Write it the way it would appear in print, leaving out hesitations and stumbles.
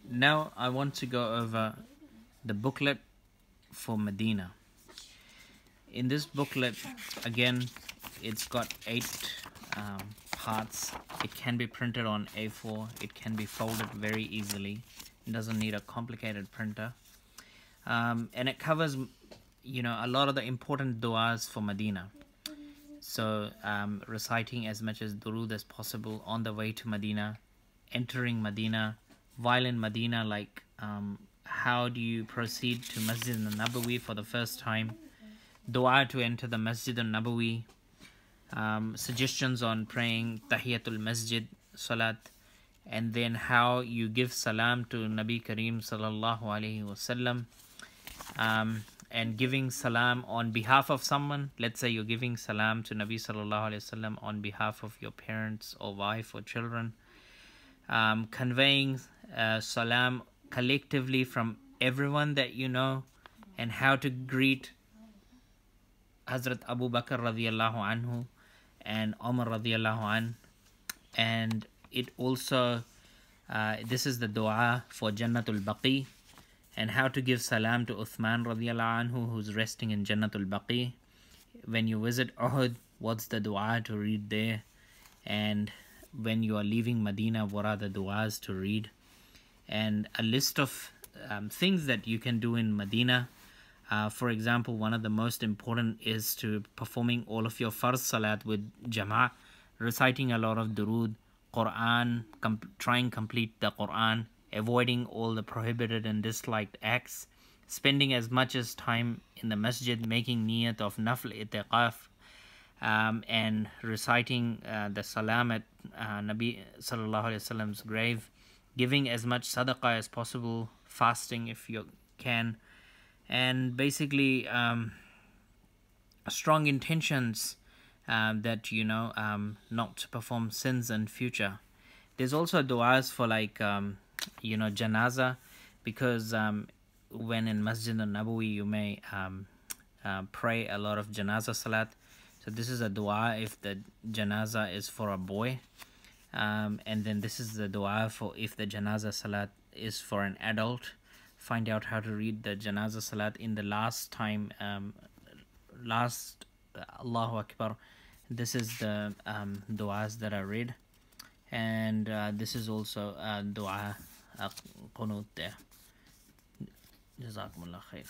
Now I want to go over the booklet for Medina. In this booklet, again, it's got 8 parts. It can be printed on A4. It can be folded very easily. It doesn't need a complicated printer. And it covers, a lot of the important du'as for Medina. So reciting as much as durood as possible on the way to Medina, entering Medina, while in Medina, like how do you proceed to Masjid al-Nabawi for the first time, dua to enter the Masjid al-Nabawi, suggestions on praying Tahiyatul Masjid, Salat, and then how you give salam to Nabi Kareem sallallahu alaihi wasallam, and giving salam on behalf of someone. Let's say you're giving salam to Nabi sallallahu alaihi wasallam on behalf of your parents or wife or children, conveying salam collectively from everyone that you know, and how to greet Hazrat Abu Bakr radiyallahu anhu and Umar radiyallahu anhu. And it also this is the dua for Jannatul Baqi, and how to give salam to Uthman radiyallahu anhu, who's resting in Jannatul Baqi. When you visit Uhud, what's the dua to read there? And when you are leaving Medina, what are the duas to read? And a list of things that you can do in Medina. For example, one of the most important is to performing all of your farz salat with jama'ah, reciting a lot of durood, Quran, trying complete the Quran, avoiding all the prohibited and disliked acts, spending as much as time in the masjid, making niyat of nafl itiqaf, and reciting the salam at Nabi sallallahu alaihi wasallam's grave, giving as much sadaqah as possible, fasting if you can, and basically strong intentions that not to perform sins in future. There's also du'as for like janaza, because when in Masjid al-Nabawi you may pray a lot of janaza salat. So this is a dua if the janaza is for a boy, and then this is the dua for if the janaza salat is for an adult. Find out how to read the janaza salat in the last time, last Allahu Akbar. This is the duas that I read, and this is also dua qunut there. Jazakumullah khair.